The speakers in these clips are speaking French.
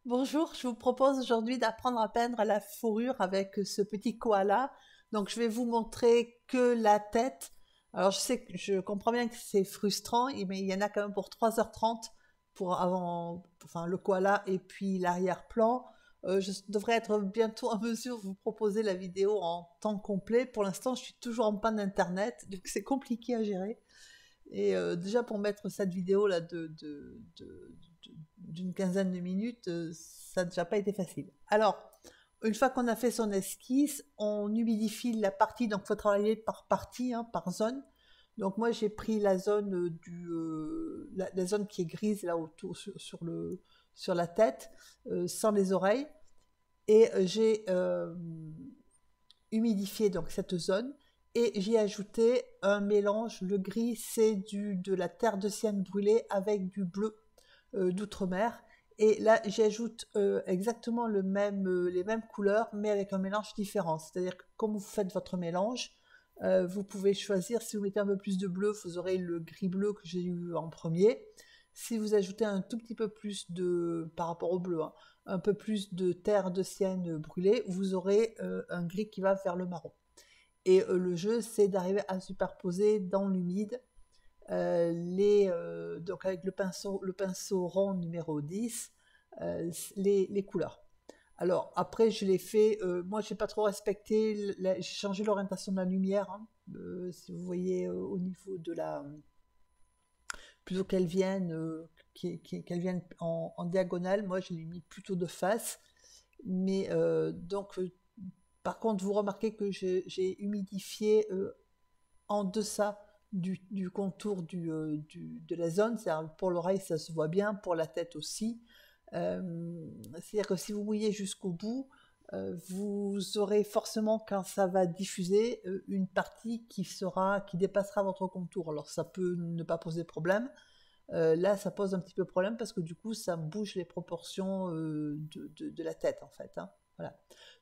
Bonjour, je vous propose aujourd'hui d'apprendre à peindre la fourrure avec ce petit koala. Donc je vais vous montrer que la tête. Alors je comprends bien que c'est frustrant, mais il y en a quand même pour 3h30 pour avant, enfin le koala et puis l'arrière-plan. Je devrais être bientôt en mesure de vous proposer la vidéo en temps complet. Pour l'instant, je suis toujours en panne d'internet, donc c'est compliqué à gérer. Et déjà pour mettre cette vidéo là d'une quinzaine de minutes, ça n'a déjà pas été facile. Alors, une fois qu'on a fait son esquisse, on humidifie la partie, donc il faut travailler par partie, hein, par zone. Donc moi j'ai pris la zone la zone qui est grise là autour sur la tête, sans les oreilles, et j'ai humidifié donc cette zone et j'ai ajouté un mélange. Le gris, c'est de la terre de sienne brûlée avec du bleu d'outre-mer. Et là, j'ajoute exactement les mêmes couleurs, mais avec un mélange différent. C'est-à-dire que quand vous faites votre mélange, vous pouvez choisir. Si vous mettez un peu plus de bleu, vous aurez le gris bleu que j'ai eu en premier. Si vous ajoutez un tout petit peu plus par rapport au bleu, hein, un peu plus de terre de sienne brûlée, vous aurez un gris qui va vers le marron. Et le jeu, c'est d'arriver à superposer dans l'humide donc avec le pinceau rond numéro 10, les couleurs. Alors après, je l'ai fait, moi j'ai pas trop respecté, j'ai changé l'orientation de la lumière, hein, si vous voyez au niveau de la... Plutôt qu'elle vienne en diagonale, moi je l'ai mis plutôt de face. Mais par contre, vous remarquez que j'ai humidifié en deçà du contour de la zone. C'est-à-dire pour l'oreille, ça se voit bien, pour la tête aussi. C'est-à-dire que si vous mouillez jusqu'au bout, vous aurez forcément, quand ça va diffuser, une partie qui dépassera votre contour. Alors ça peut ne pas poser problème. Là, ça pose un petit peu problème parce que du coup, ça bouge les proportions de la tête, en fait, hein. Voilà.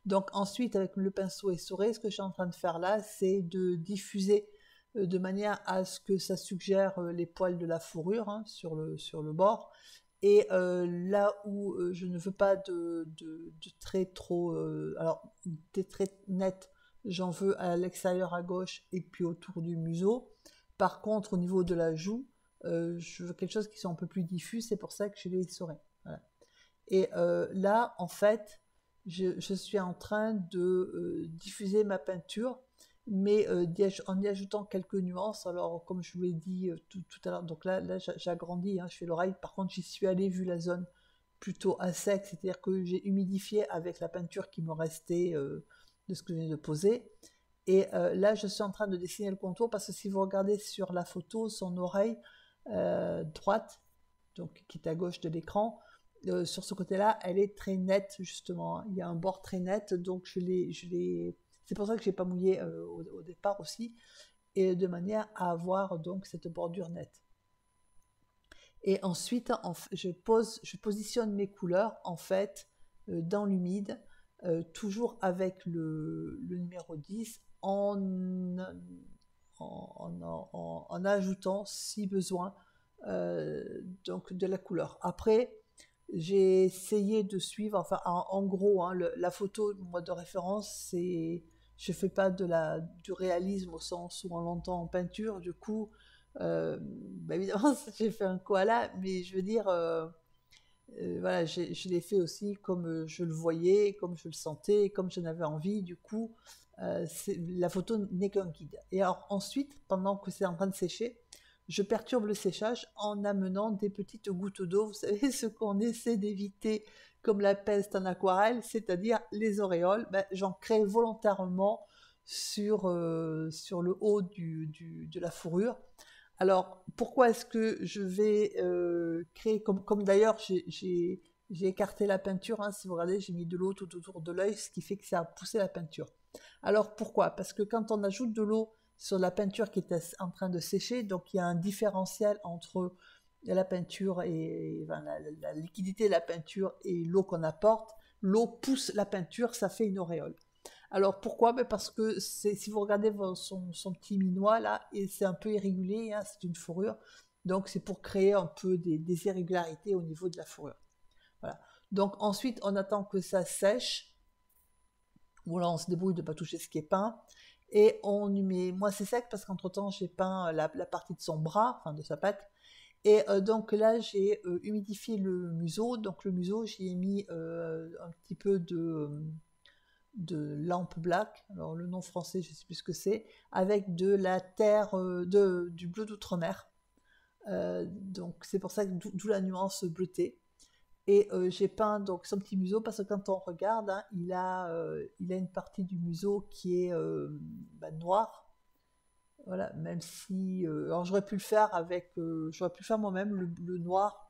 Donc ensuite, avec le pinceau essoré, ce que je suis en train de faire là, c'est de diffuser de manière à ce que ça suggère les poils de la fourrure, hein, sur le bord. Et là où je ne veux pas de traits trop... alors, des traits nets, j'en veux à l'extérieur à gauche et puis autour du museau. Par contre, au niveau de la joue, je veux quelque chose qui soit un peu plus diffus, c'est pour ça que je l'ai essoré. Voilà. Et là, en fait, je suis en train de diffuser ma peinture, mais en y ajoutant quelques nuances. Alors, comme je vous l'ai dit tout à l'heure, donc là j'agrandis, hein, je fais l'oreille. Par contre, j'y suis allée vu la zone plutôt à sec, c'est-à-dire que j'ai humidifié avec la peinture qui me restait de ce que je viens de poser. Et là, je suis en train de dessiner le contour parce que si vous regardez sur la photo, son oreille droite, donc qui est à gauche de l'écran, sur ce côté-là, elle est très nette justement. Il y a un bord très net, donc c'est pour ça que j'ai pas mouillé au départ aussi, et de manière à avoir donc cette bordure nette. Et ensuite, je positionne mes couleurs en fait dans l'humide, toujours avec le numéro 10 en ajoutant, si besoin, donc de la couleur. Après, j'ai essayé de suivre, enfin en gros, hein, la photo moi, de référence, je fais pas du réalisme au sens où on l'entend en peinture. Du coup, bah évidemment, j'ai fait un koala, mais je veux dire, voilà, je l'ai fait aussi comme je le voyais, comme je le sentais, comme j'en avais envie. Du coup, la photo n'est qu'un guide. Et alors ensuite, pendant que c'est en train de sécher, je perturbe le séchage en amenant des petites gouttes d'eau. Vous savez, ce qu'on essaie d'éviter comme la peste en aquarelle, c'est-à-dire les auréoles. Ben, j'en crée volontairement sur le haut de la fourrure. Alors, pourquoi est-ce que je vais créer, comme d'ailleurs j'ai écarté la peinture, hein, si vous regardez, j'ai mis de l'eau tout autour de l'œil, ce qui fait que ça a poussé la peinture. Alors pourquoi? Parce que quand on ajoute de l'eau sur la peinture qui est en train de sécher, donc il y a un différentiel entre la peinture et enfin, la liquidité de la peinture et l'eau qu'on apporte. L'eau pousse la peinture, ça fait une auréole. Alors pourquoi? Ben parce que si vous regardez son petit minois là, et c'est un peu irrégulier, hein, c'est une fourrure, donc c'est pour créer un peu des irrégularités au niveau de la fourrure. Voilà. Donc ensuite, on attend que ça sèche. Voilà, on se débrouille de ne pas toucher ce qui est peint. Et on y met, moi c'est sec parce qu'entre-temps j'ai peint la partie de son bras, enfin de sa patte. Et donc là j'ai humidifié le museau. Donc le museau, j'y ai mis un petit peu de lampe black, alors le nom français je ne sais plus ce que c'est, avec de la terre, du bleu d'outre-mer. Donc c'est pour ça que d'où la nuance bleutée. Et j'ai peint donc son petit museau parce que quand on regarde, hein, il a une partie du museau qui est noire. Voilà, même si, alors j'aurais pu le faire j'aurais pu le faire moi-même le noir.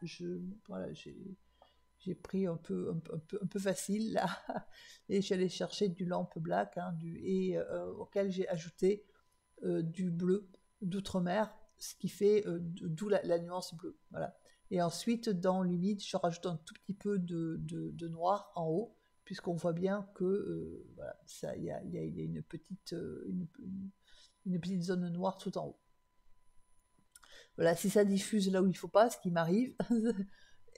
Voilà, j'ai pris un peu facile là, et j'allais chercher du lampe black, hein, auquel j'ai ajouté du bleu d'outre-mer, ce qui fait d'où la nuance bleue. Voilà. Et ensuite, dans l'humide, je rajoute un tout petit peu de noir en haut, puisqu'on voit bien que voilà, il y a une petite zone noire tout en haut. Voilà, si ça diffuse là où il ne faut pas, ce qui m'arrive,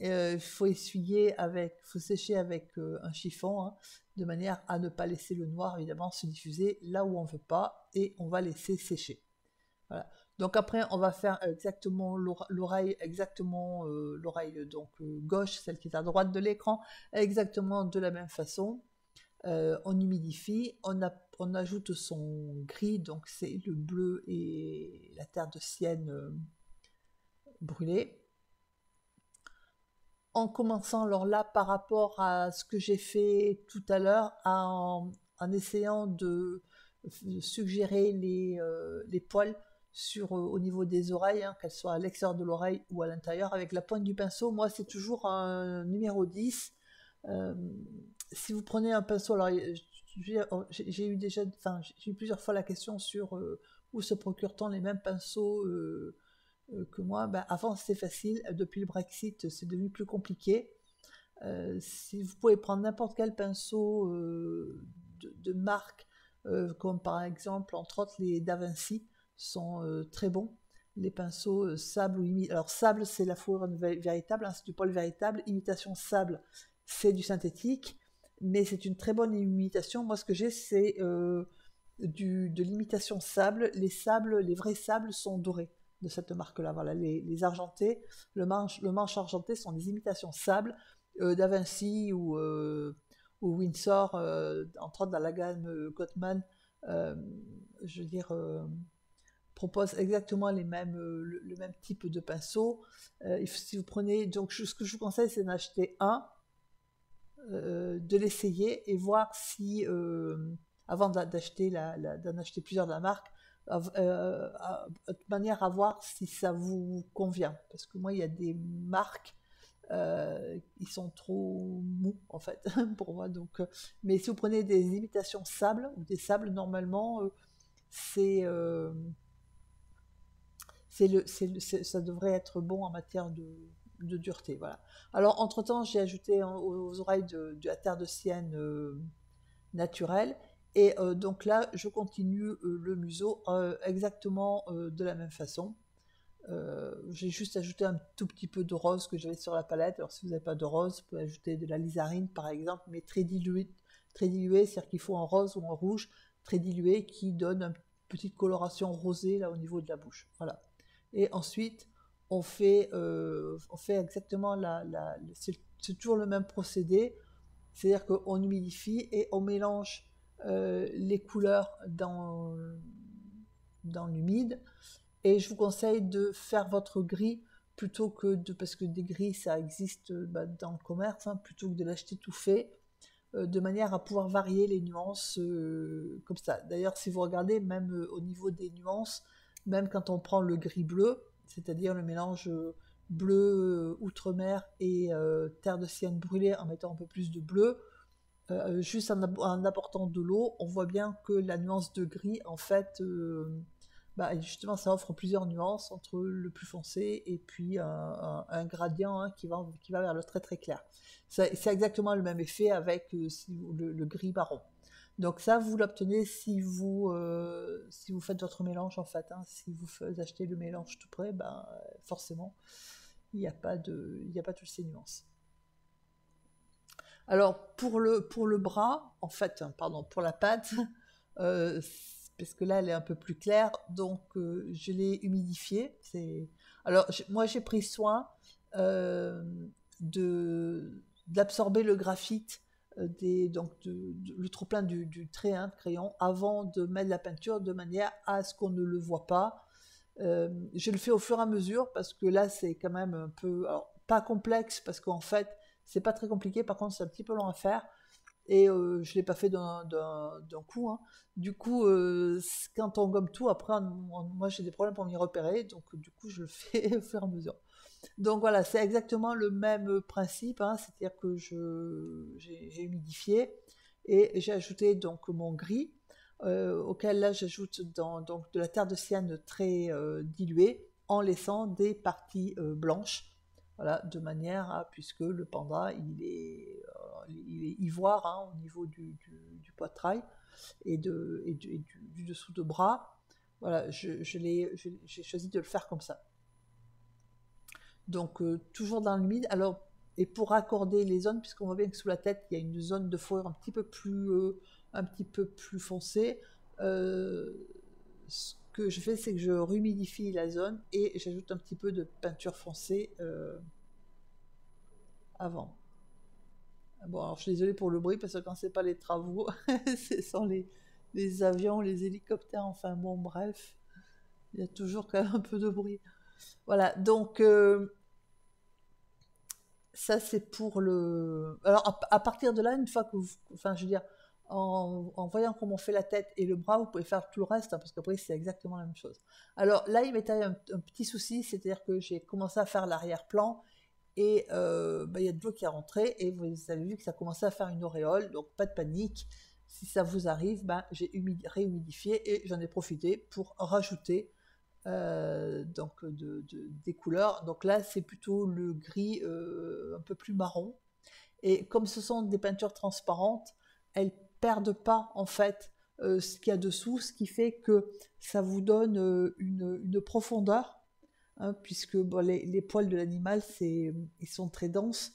il faut faut sécher avec un chiffon, hein, de manière à ne pas laisser le noir évidemment se diffuser là où on ne veut pas, et on va laisser sécher. Voilà. Donc après, on va faire exactement l'oreille, donc gauche, celle qui est à droite de l'écran, exactement de la même façon. On humidifie, on ajoute son gris, donc c'est le bleu et la terre de sienne brûlée. En commençant alors là par rapport à ce que j'ai fait tout à l'heure, en essayant de suggérer les poils au niveau des oreilles, hein, qu'elles soient à l'extérieur de l'oreille ou à l'intérieur, avec la pointe du pinceau. Moi c'est toujours un numéro 10. Euh, Si vous prenez un pinceau, alors j'ai eu plusieurs fois la question sur où se procure-t-on les mêmes pinceaux que moi. Ben, avant c'était facile, depuis le Brexit c'est devenu plus compliqué. Si vous pouvez prendre n'importe quel pinceau de marque, comme par exemple, entre autres, les Da Vinci sont très bons. Les pinceaux sable ou imitation. Alors, sable, c'est la fourrure véritable, hein, c'est du poil véritable. Imitation sable, c'est du synthétique, mais c'est une très bonne imitation. Moi, ce que j'ai, c'est de l'imitation sable. Les vrais sables sont dorés de cette marque-là. Voilà, les argentés, le manche argenté sont des imitations sable. Da Vinci ou Windsor, entre autres dans la gamme Gottman, je veux dire, propose exactement le même type de pinceau. Si vous prenez, donc ce que je vous conseille, c'est d'en acheter un, de l'essayer et voir si, avant d'en acheter plusieurs de la marque, de manière à voir si ça vous convient. Parce que moi, il y a des marques ils sont trop mous en fait pour moi. Donc, mais si vous prenez des imitations sable ou des sables, normalement, c'est, ça devrait être bon en matière de dureté. Voilà. Alors, entre-temps, j'ai ajouté aux oreilles de la terre de sienne naturelle. Et donc là, je continue le museau exactement de la même façon. J'ai juste ajouté un tout petit peu de rose que j'avais sur la palette. Alors si vous n'avez pas de rose, vous pouvez ajouter de la lizarine par exemple, mais très dilué, c'est-à-dire qu'il faut un rose ou un rouge très dilué qui donne une petite coloration rosée là au niveau de la bouche. Voilà. Et ensuite, on fait exactement c'est toujours le même procédé, c'est-à-dire qu'on humidifie et on mélange les couleurs dans l'humide. Et je vous conseille de faire votre gris plutôt que parce que des gris ça existe dans le commerce, hein, plutôt que de l'acheter tout fait, de manière à pouvoir varier les nuances comme ça. D'ailleurs, si vous regardez, même au niveau des nuances, même quand on prend le gris bleu, c'est-à-dire le mélange bleu outre-mer et terre de sienne brûlée en mettant un peu plus de bleu, juste en apportant de l'eau, on voit bien que la nuance de gris, en fait, justement, ça offre plusieurs nuances entre le plus foncé et puis un gradient, hein, qui va vers le très très clair. C'est exactement le même effet avec le gris marron. Donc ça, vous l'obtenez si vous faites votre mélange en fait, hein. Si vous achetez le mélange tout prêt, forcément, il n'y a pas toutes ces nuances. Alors, pour le bras, en fait, pardon, pour la pâte, euh, parce que là, elle est un peu plus claire, donc je l'ai humidifiée. Alors, moi, j'ai pris soin euh, d'absorber le graphite, le trop-plein du trait, hein, de crayon, avant de mettre la peinture, de manière à ce qu'on ne le voit pas. Je le fais au fur et à mesure, parce que là, c'est quand même un peu... Alors, pas complexe, parce qu'en fait, c'est pas très compliqué, par contre, c'est un petit peu long à faire. Et je ne l'ai pas fait d'un coup, hein. Du coup, quand on gomme tout, après, moi j'ai des problèmes pour m'y repérer, donc du coup, je le fais au fur et à mesure. Donc voilà, c'est exactement le même principe, hein, c'est-à-dire que j'ai humidifié et j'ai ajouté donc mon gris, auquel là j'ajoute donc de la terre de sienne très diluée, en laissant des parties blanches. Voilà, de manière à, puisque le panda il est ivoire, hein, au niveau du poitrail et du dessous de bras. Voilà, j'ai choisi de le faire comme ça. Donc toujours dans l'humide. Alors, et pour raccorder les zones, puisqu'on voit bien que sous la tête, il y a une zone de fourrure un petit peu plus foncée, ce que je fais, c'est que je rumidifie la zone et j'ajoute un petit peu de peinture foncée avant. Bon, alors je suis désolée pour le bruit, parce que quand c'est pas les travaux, c'est sans les avions, les hélicoptères, enfin bon, bref, il y a toujours quand même un peu de bruit. Voilà, donc ça c'est pour le... Alors à partir de là, une fois que vous... Enfin, je veux dire, en voyant comment on fait la tête et le bras, vous pouvez faire tout le reste, hein, parce qu'après c'est exactement la même chose. Alors là, il m'était un petit souci, c'est-à-dire que j'ai commencé à faire l'arrière-plan, et bah, y a de l'eau qui est rentrée, et vous avez vu que ça commençait à faire une auréole, donc pas de panique. Si ça vous arrive, ben, j'ai réhumidifié et j'en ai profité pour rajouter donc des couleurs. Donc là, c'est plutôt le gris un peu plus marron. Et comme ce sont des peintures transparentes, elles perdent pas en fait ce qu'il y a dessous, ce qui fait que ça vous donne une profondeur, hein, puisque bon, les poils de l'animal, ils sont très denses.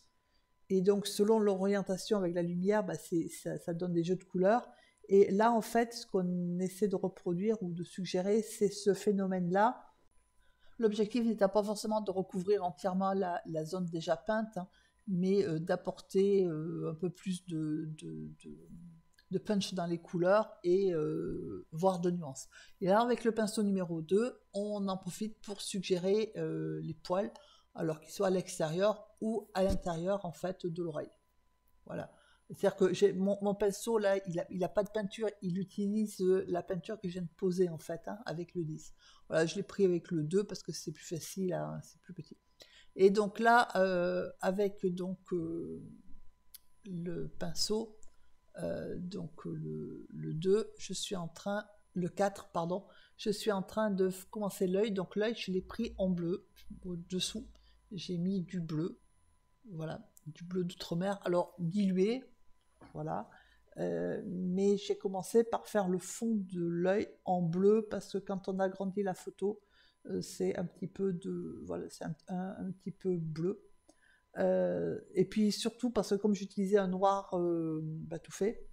Et donc, selon leur orientation avec la lumière, bah, ça donne des jeux de couleurs. Et là, en fait, ce qu'on essaie de reproduire ou de suggérer, c'est ce phénomène-là. L'objectif n'était pas forcément de recouvrir entièrement la zone déjà peinte, hein, mais d'apporter un peu plus de punch dans les couleurs et voire de nuances. Et là, avec le pinceau numéro 2, on en profite pour suggérer les poils, alors qu'ils soient à l'extérieur ou à l'intérieur en fait de l'oreille. Voilà. C'est-à-dire que mon pinceau là, il a pas de peinture, il utilise la peinture que je viens de poser en fait, hein, avec le 10. Voilà, je l'ai pris avec le 2 parce que c'est plus facile, hein, c'est plus petit. Et donc là, avec donc le pinceau, donc le 2, le 4, pardon, je suis en train de commencer l'œil. Donc l'œil, je l'ai pris en bleu, au-dessous, j'ai mis du bleu, voilà, du bleu d'outre-mer, alors dilué, voilà. Mais j'ai commencé par faire le fond de l'œil en bleu, parce que quand on agrandit la photo, c'est un petit peu voilà, c'est un petit peu bleu. Et puis surtout parce que comme j'utilisais un noir bah, tout fait,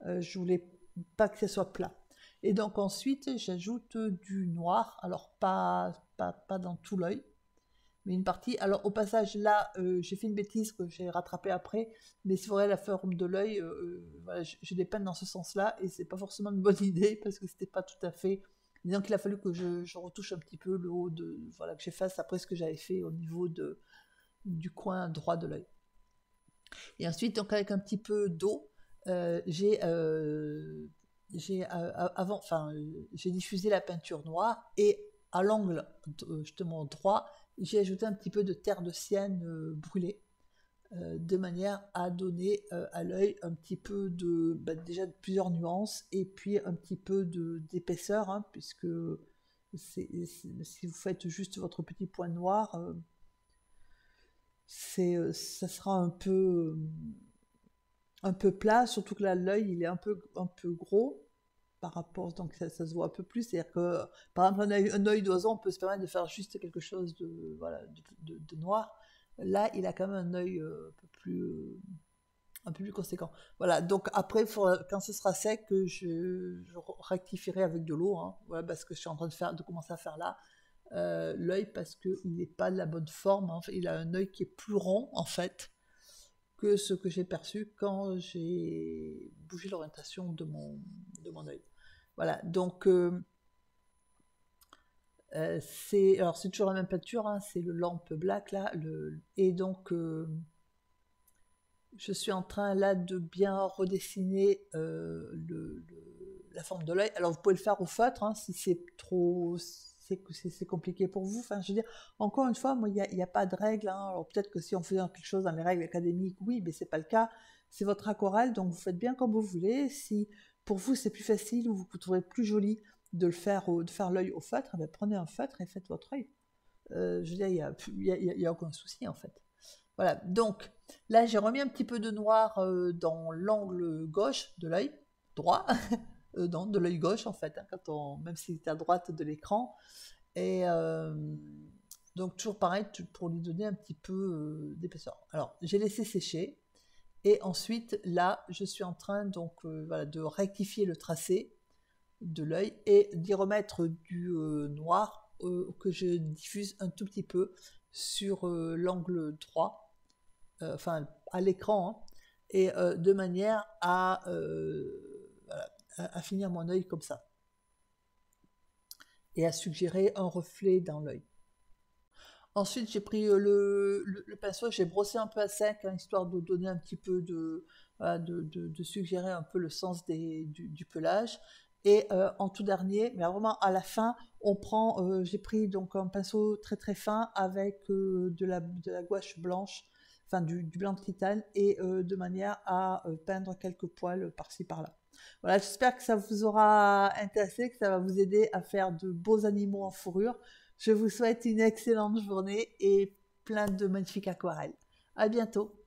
je voulais pas que ce soit plat. Et donc ensuite j'ajoute du noir, alors pas dans tout l'œil, mais une partie. Alors au passage là, j'ai fait une bêtise que j'ai rattrapée après, mais c'est vrai, la forme de l'œil, voilà, je l'ai peinte dans ce sens-là, et c'est pas forcément une bonne idée, parce que c'était pas tout à fait... Disons qu'il a fallu que je retouche un petit peu le haut voilà, que j'efface après ce que j'avais fait au niveau du coin droit de l'œil. Et ensuite, donc avec un petit peu d'eau, j'ai diffusé la peinture noire, et à l'angle justement droit, j'ai ajouté un petit peu de terre de sienne brûlée, de manière à donner à l'œil un petit peu déjà de plusieurs nuances, et puis un petit peu d'épaisseur, hein, puisque si vous faites juste votre petit point noir, ça sera un peu plat, surtout que là l'œil il est un peu gros par rapport, donc ça se voit un peu plus. C'est-à-dire que par exemple un œil d'oiseau, on peut se permettre de faire juste quelque chose de noir. Là il a quand même un œil un peu plus conséquent. Voilà, donc après, quand ce sera sec, je rectifierai avec de l'eau, hein, voilà, parce que je suis en train de commencer à faire là l'œil, parce qu'il n'est pas de la bonne forme, hein. Il a un œil qui est plus rond, en fait, que ce que j'ai perçu quand j'ai bougé l'orientation de mon œil. Voilà, donc c'est toujours la même peinture, hein, c'est le Lamp Black là, et donc je suis en train là de bien redessiner la forme de l'œil. Alors vous pouvez le faire au feutre, hein, si c'est trop, c'est compliqué pour vous. Enfin, je veux dire, encore une fois, moi, il n'y a pas de règle, hein. Alors peut-être que si on faisait quelque chose dans les règles académiques, oui, mais c'est pas le cas. C'est votre aquarelle, donc vous faites bien comme vous voulez. Si pour vous c'est plus facile ou vous trouverez plus joli de faire l'œil au feutre, eh bien, prenez un feutre et faites votre œil. Je veux dire, il y a aucun souci en fait. Voilà, donc là j'ai remis un petit peu de noir dans l'angle gauche de l'œil droit, non, de l'œil gauche en fait, hein, même s'il est à droite de l'écran. Et donc toujours pareil, pour lui donner un petit peu d'épaisseur. Alors j'ai laissé sécher, et ensuite là je suis en train donc voilà, de rectifier le tracé de l'œil et d'y remettre du noir que je diffuse un tout petit peu sur l'angle droit, enfin à l'écran, hein, et de manière voilà, à finir mon œil comme ça et à suggérer un reflet dans l'œil. Ensuite, j'ai pris le pinceau, j'ai brossé un peu à sec, hein, histoire de donner un petit peu voilà, de suggérer un peu le sens du pelage. Et en tout dernier, mais vraiment à la fin, j'ai pris donc un pinceau très très fin avec de la gouache blanche, enfin du blanc de titane, et de manière à peindre quelques poils par-ci par-là. Voilà, j'espère que ça vous aura intéressé, que ça va vous aider à faire de beaux animaux en fourrure. Je vous souhaite une excellente journée et plein de magnifiques aquarelles. À bientôt.